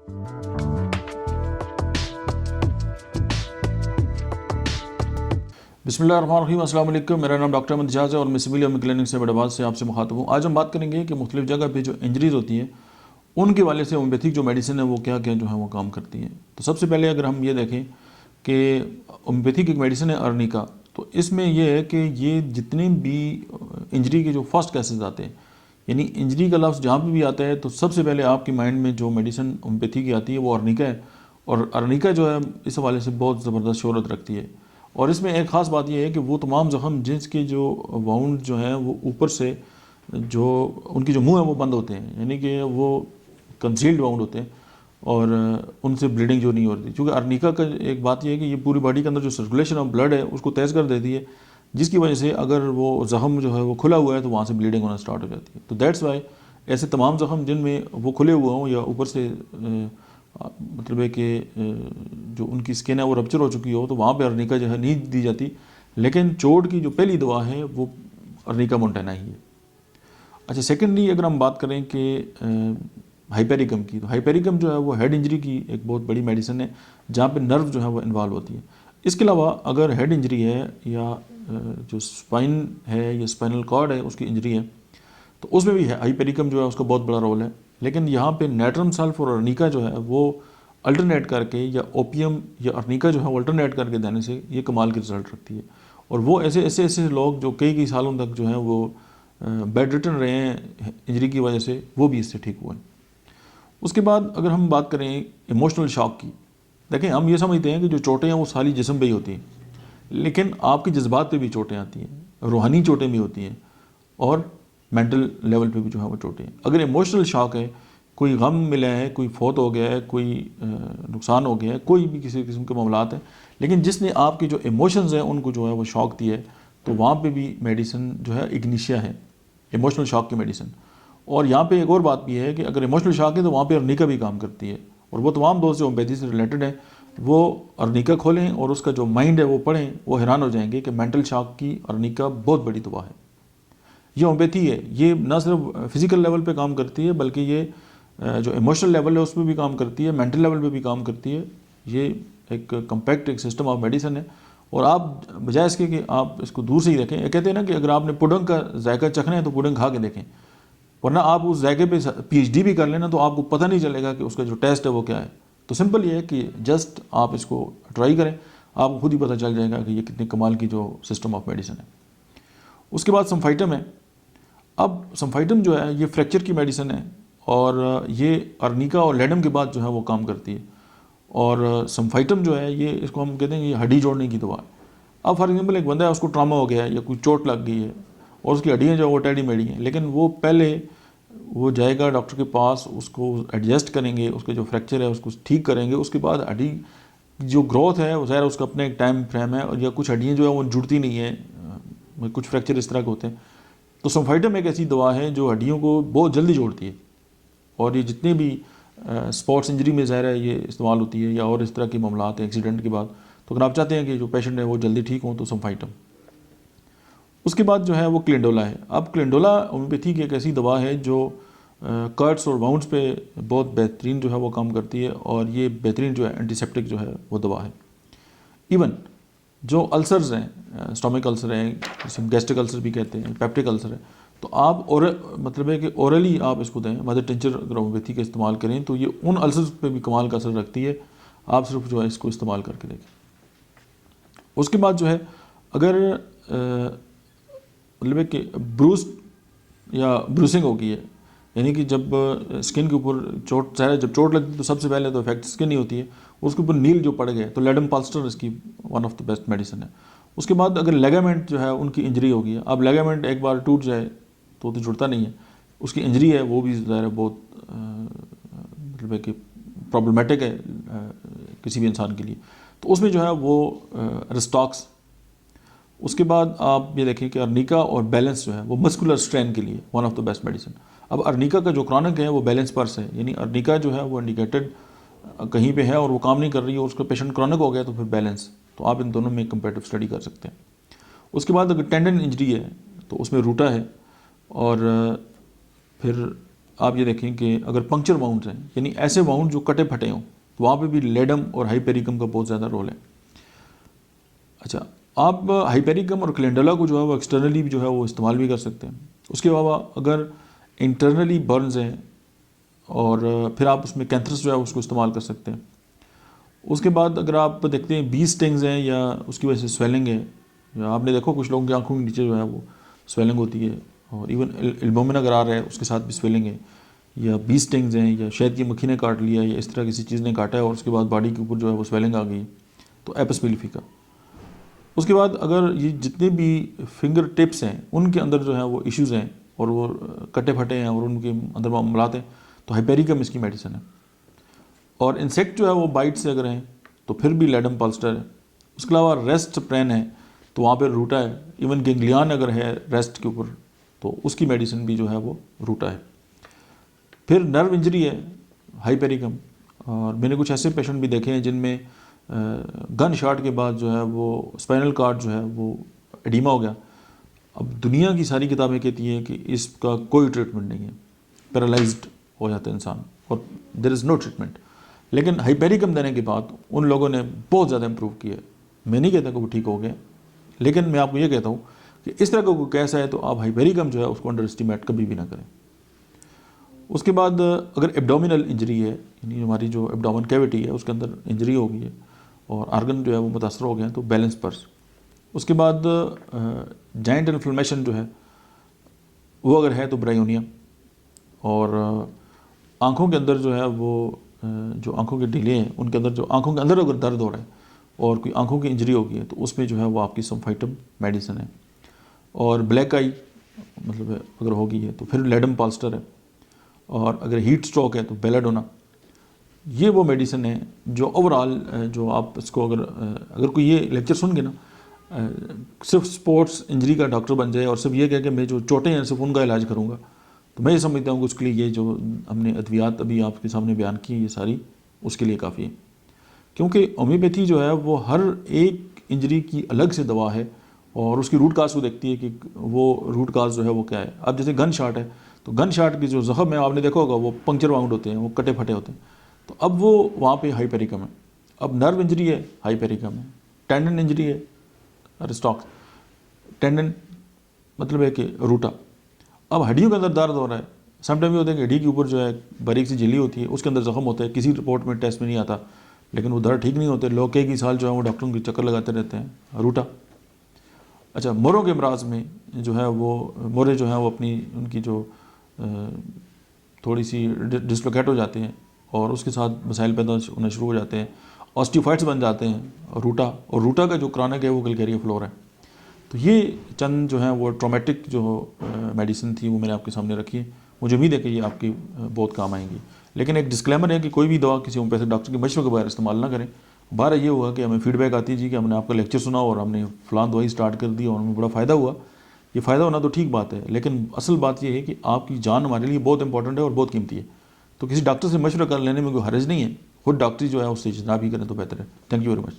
बिस्मिल्लाहिर्रहमानिर्रहीम, अस्सलाम वालेकुम। मेरा नाम डॉक्टर अहमद इजाज़ है और मैं सिविल योमी क्लिनिक से बड़ाबाद से आपसे मुखातब हूँ। आज हम बात करेंगे कि मुख्तलिफ जगह पे जो इंजरीज़ होती हैं उनके वाले से होम्योपैथिक जो मेडिसिन है वो क्या क्या जो है वो काम करती है। तो सबसे पहले अगर हम ये देखें कि होम्योपैथिक एक मेडिसिन है अर्निका, तो इसमें यह है कि ये जितने भी इंजरी के जो फर्स्ट केसेस आते हैं, यानी इंजरी का लफ्ज़ जहाँ पर भी आता है तो सबसे पहले आपके माइंड में जो मेडिसिन होम्योपैथी की आती है वो अर्निका है। और अर्निका जो है इस हवाले से बहुत ज़बरदस्त शोहरत रखती है। और इसमें एक ख़ास बात यह है कि वो तमाम ज़ख़म जिसके जो वाउंड जो हैं वो ऊपर से जो उनकी जो मुंह है वो बंद होते हैं, यानी कि वो कंसील्ड वाउंड होते हैं और उनसे ब्लीडिंग जो नहीं होती। क्योंकि अर्निका का एक बात यह है कि ये पूरी बॉडी के अंदर जो सर्कुलेशन ऑफ ब्लड है उसको तेज़ कर देती है, जिसकी वजह से अगर वो ज़ख़म जो है वो खुला हुआ है तो वहाँ से ब्लीडिंग होना स्टार्ट हो जाती है। तो दैट्स वाई ऐसे तमाम ज़ख़म जिनमें वो खुले हुए हों या ऊपर से मतलब है कि जो उनकी स्किन है वो रप्चर हो चुकी हो तो वहाँ पे अर्निका जो है नहीं दी जाती। लेकिन चोट की जो पहली दवा है वो अर्निका मोंटाना ही है। अच्छा, सेकेंडली अगर हम बात करें कि हाइपेरिकम की, तो हाइपेरिकम जो है वो हेड इंजरी की एक बहुत बड़ी मेडिसिन है जहाँ पे नर्व जो है वो इन्वॉल्व होती है। इसके अलावा अगर हेड इंजरी है या जो स्पाइन है या स्पाइनल कॉर्ड है उसकी इंजरी है तो उसमें भी हाइपेरिकम जो है उसका बहुत बड़ा रोल है। लेकिन यहाँ पे नेट्रम सल्फ और अर्निका जो है वो अल्टरनेट करके या ओपियम या अर्निका जो है वो अल्टरनेट करके देने से ये कमाल के रिजल्ट रखती है। और वो ऐसे लोग जो कई सालों तक जो है वो बेड रिटर्न रहे हैं इंजरी की वजह से, वो भी इससे ठीक हुए हैं। उसके बाद अगर हम बात करें इमोशनल शॉक की, देखें हम ये समझते हैं कि जो चोटें हैं वो सारी जिस्म पे ही होती हैं, लेकिन आपके जज्बात पे भी चोटें आती हैं, रूहानी चोटें भी होती हैं और मेंटल लेवल पे भी जो है वो चोटें हैं। अगर इमोशनल शॉक है, कोई गम मिला है, कोई फौत हो गया है, कोई नुकसान हो गया है, कोई भी किसी किस्म के मामलात हैं, लेकिन जिसने आपके जो इमोशंस हैं उनको जो है वो शॉक दिया है, तो वहाँ पे भी मेडिसिन जो है इग्निशिया है, इमोशनल शॉक की मेडिसिन। और यहाँ पे एक और बात भी है कि अगर इमोशनल शॉक है तो वहाँ पे अर्निका भी काम करती है। और वो तमाम दोस्त जो होम्योपैथी से रिलेटेड हैं वो अर्निका खोलें और उसका जो माइंड है वो पढ़ें, वो हैरान हो जाएंगे कि मेंटल शॉक की अर्निका बहुत बड़ी दवा है। ये होम्योपैथी है, ये ना सिर्फ फिज़िकल लेवल पे काम करती है बल्कि ये जो इमोशनल लेवल है उस पर भी काम करती है, मेंटल लेवल पे भी काम करती है। ये एक कम्पैक्ट एक सिस्टम ऑफ मेडिसिन है। और आप बजाय इसके कि आप इसको दूर से ही रखें, ये कहते हैं ना कि अगर आपने पुडिंग का जायका चखना है तो पुडिंग खा के देखें, वरना आप उस जायके पे PhD भी कर लेना तो आपको पता नहीं चलेगा कि उसका जो टेस्ट है वो क्या है। तो सिंपल ये है कि जस्ट आप इसको ट्राई करें, आपको खुद ही पता चल जाएगा कि ये कितने कमाल की जो सिस्टम ऑफ मेडिसिन है। उसके बाद सम्फाइटम है। अब सम्फाइटम जो है ये फ्रैक्चर की मेडिसिन है और ये अर्निका और लेडम के बाद जो है वो काम करती है। और सम्फाइटम जो है ये इसको हम कहते हैं ये हड्डी जोड़ने की दवा है। अब फॉर एग्जाम्पल एक बंदा है, उसको ट्रामा हो गया है या कोई चोट लग गई है और उसकी हड्डियाँ जो है वो टेढ़ी मेढ़ी हैं, लेकिन वो पहले वो जाएगा डॉक्टर के पास, उसको एडजस्ट करेंगे, उसके जो फ्रैक्चर है उसको ठीक करेंगे, उसके बाद हड्डी जो ग्रोथ है वो ज़ाहिर उसका अपना एक टाइम फ्रेम है। और या कुछ हड्डियाँ जो है वो जुड़ती नहीं है, कुछ फ्रैक्चर इस तरह के होते हैं। तो सम्फाइटम एक ऐसी दवा है जो हड्डियों को बहुत जल्दी जोड़ती है। और ये जितने भी स्पोर्ट्स इंजरी में ज़ाहिर है ये इस्तेमाल होती है या और इस तरह के मामलात हैं एक्सीडेंट के बाद। तो अगर आप चाहते हैं कि जो पेशेंट है वो जल्दी ठीक हों तो सम्फाइटम। उसके बाद जो है वो क्लिंडोला है। अब क्लिंडोला होम्योपैथी की एक ऐसी दवा है जो कट्स और वाउंड्स पे बहुत बेहतरीन जो है वो काम करती है और ये बेहतरीन जो है एंटीसेप्टिक जो है वो दवा है। इवन जो अल्सर्स हैं, स्टोमिक अल्सर हैं, जिसे हम गैस्ट्रिक अल्सर भी कहते हैं, पेप्टिक अल्सर है, तो आप मतलब है कि ओरली आप इसको दें, मदर टिंचर अगर होम्योपैथी का इस्तेमाल करें तो ये उन अल्सर्स पे भी कमाल का असर रखती है। आप सिर्फ जो है इसको इस्तेमाल करके देखें। उसके बाद जो है अगर मतलब है कि ब्रूस या ब्रूसिंग हो गई है, यानी कि जब स्किन के ऊपर चोट, जब चोट लगती है तो सबसे पहले तो इफेक्ट स्किन ही होती है, उसके ऊपर नील जो पड़ गए तो लेडम पाल्स्टर इसकी one of the best medicine है। उसके बाद अगर लेगामेंट जो है उनकी इंजरी हो गई है, अब लेगामेंट एक बार टूट जाए तो जुड़ता नहीं है, उसकी इंजरी है वो भी ज़ाहिर बहुत मतलब है कि प्रॉब्लमेटिक है किसी भी इंसान के लिए, तो उसमें जो है वो रिस्टॉक्स। उसके बाद आप ये देखें कि अर्निका और बैलेंस जो है वो मस्कुलर स्ट्रेन के लिए one of the best medicine. अब अर्निका का जो क्रॉनिक है वो बैलेंस पर्स है, यानी अर्निका जो है वो इंडिकेटेड कहीं पे है और वो काम नहीं कर रही है, उसका पेशेंट क्रॉनिक हो गया तो फिर बैलेंस, तो आप इन दोनों में कंपेरेटिव स्टडी कर सकते हैं। उसके बाद अगर टेंडन इंजरी है तो उसमें रूटा है और फिर आप ये देखें कि अगर पंक्चर वाउंड हैं, यानी ऐसे वाउंड जो कटे फटे हों, तो वहाँ पे भी लेडम और हाइपेरिकम का बहुत ज़्यादा रोल है। अच्छा, आप हाइपेरिकम और कैलेंडुला को जो है वो एक्सटर्नली भी जो है वो इस्तेमाल भी कर सकते हैं। उसके अलावा अगर इंटरनली बर्न्स हैं और फिर आप उसमें कैंथरस जो है उसको इस्तेमाल कर सकते हैं। उसके बाद अगर आप देखते हैं बी स्टिंग्स हैं या उसकी वजह से स्वेलिंग है, या आपने देखो कुछ लोगों की आंखों के नीचे जो है वो स्वेलिंग होती है, और इवन एल्बुमिन अगर आ रहा है उसके साथ भी स्वेलिंग है, या बी स्टिंग्स हैं या शहद की मक्खी ने काट लिया या इस तरह किसी चीज़ ने काटा है और उसके बाद बॉडी के ऊपर जो है वो स्वेलिंग आ गई, तो एपस मेलिफिका। उसके बाद अगर ये जितने भी फिंगर टिप्स हैं उनके अंदर जो है वो इश्यूज़ हैं और वो कटे फटे हैं और उनके अंदर मामलात हैं, तो हाइपेरिकम इसकी मेडिसिन है। और इंसेक्ट जो है वो बाइट से अगर हैं तो फिर भी लेडम पल्स्टर है। उसके अलावा रेस्ट प्रेन है तो वहाँ पर रूटा है। इवन गेंगलियान अगर है रेस्ट के ऊपर तो उसकी मेडिसिन भी जो है वो रूटा है। फिर नर्व इंजरी है हाइपेरिकम, और मैंने कुछ ऐसे पेशेंट भी देखे हैं जिनमें गन शॉट के बाद जो है वो स्पाइनल कॉर्ड जो है वो एडीमा हो गया। अब दुनिया की सारी किताबें कहती हैं कि इसका कोई ट्रीटमेंट नहीं है, पैरालाइज्ड हो जाता है इंसान और देयर इज़ नो ट्रीटमेंट। लेकिन हाइपेरिकम देने के बाद उन लोगों ने बहुत ज़्यादा इम्प्रूव किया है। मैं नहीं कहता कि वो ठीक हो गया, लेकिन मैं आपको ये कहता हूँ कि इस तरह का कोई कैसा है तो आप हाइपेरिकम जो है उसको अंडर एस्टिमेट कभी भी ना करें। उसके बाद अगर एब्डोमिनल इंजरी है, यानी हमारी जो एब्डोमिन कैविटी है उसके अंदर इंजरी हो गई है और आर्गन जो है वो मुतासर हो गए हैं, तो बैलेंस पर्स। उसके बाद जॉइंट इन्फ्लेमेशन जो है वो अगर है तो ब्रायोनिया, और आँखों के अंदर जो है वो जो आँखों के ढीले हैं उनके अंदर जो आँखों के अंदर अगर दर्द हो रहा है और कोई आँखों की इंजरी हो गई है तो उसमें जो है वो आपकी सम्फाइटम मेडिसिन है। और ब्लैक आई मतलब अगर हो गई है तो फिर लेडम पाल्स्टर है, और अगर हीट स्ट्रोक है तो बेलाडोना। ये वो मेडिसिन है जो ओवरऑल जो आप इसको अगर कोई ये लेक्चर सुन के ना सिर्फ स्पोर्ट्स इंजरी का डॉक्टर बन जाए और सिर्फ ये कहे कि मैं जो चोटें हैं सिर्फ उनका इलाज करूँगा, तो मैं ये समझता हूँ कि उसके लिए ये जो हमने अद्वियात अभी आपके सामने बयान की ये सारी उसके लिए काफ़ी है। क्योंकि होम्योपैथी जो है वो हर एक इंजरी की अलग से दवा है और उसकी रूट काज को देखती है कि वो रूट काज जो है वो क्या है। अब जैसे गन शॉट है तो गन शॉट की जो जख्म है आपने देखा होगा वो पंक्चर वाउंड होते हैं, वो कटे फटे होते हैं, तो अब वो वहाँ पे हाइपेरिकम है। अब नर्व इंजरी है हाइपेरिकम है, टेंडन इंजरी है अरिस्टॉक्स, टेंडन मतलब है कि रूटा। अब हड्डियों के अंदर दर्द हो रहा है, समटाइम ये होता है कि हड्डी के ऊपर जो है बारीक सी झिल्ली होती है उसके अंदर जख्म होता है, किसी रिपोर्ट में टेस्ट में नहीं आता, लेकिन वो दर्द ठीक नहीं होते, लोग कई साल जो है वो डॉक्टरों के चक्कर लगाते रहते हैं, रूटा। अच्छा, मोरों के अमराज में जो है वो मोरे जो है वो अपनी उनकी जो थोड़ी सी डिस्लोकेट हो जाते हैं और उसके साथ मसाइल पैदा होना शुरू हो जाते हैं, ऑस्टियोफाइट्स बन जाते हैं, रूटा। और रूटा का जो क्रॉनिक है वो गलगेरिया फ्लोर है। तो ये चंद जो है वो ट्रॉमेटिक जो मेडिसिन थी वो मैंने आपके सामने रखी है। मुझे उम्मीद है कि ये आपकी बहुत काम आएंगी, लेकिन एक डिस्क्लेमर है कि कोई भी दवा किसी होम्योपैथिक डॉक्टर के मशवरे के बगैर इस्तेमाल ना करें। बार ये हुआ कि हमें फीडबैक आती है जी कि हमने आपका लेक्चर सुना और हमने फ़लाँ दवाई स्टार्ट कर दी और हमें बड़ा फ़ायदा हुआ। ये फ़ायदा होना तो ठीक बात है, लेकिन असल बात ये है कि आपकी जान हमारे लिए बहुत इंपॉर्टेंट है और बहुत कीमती है। तो किसी डॉक्टर से मशवरा कर लेने में कोई हर्ज नहीं है, खुद डॉक्टरी जो है उससे इज्तनाब ही करें तो बेहतर है। Thank you very much.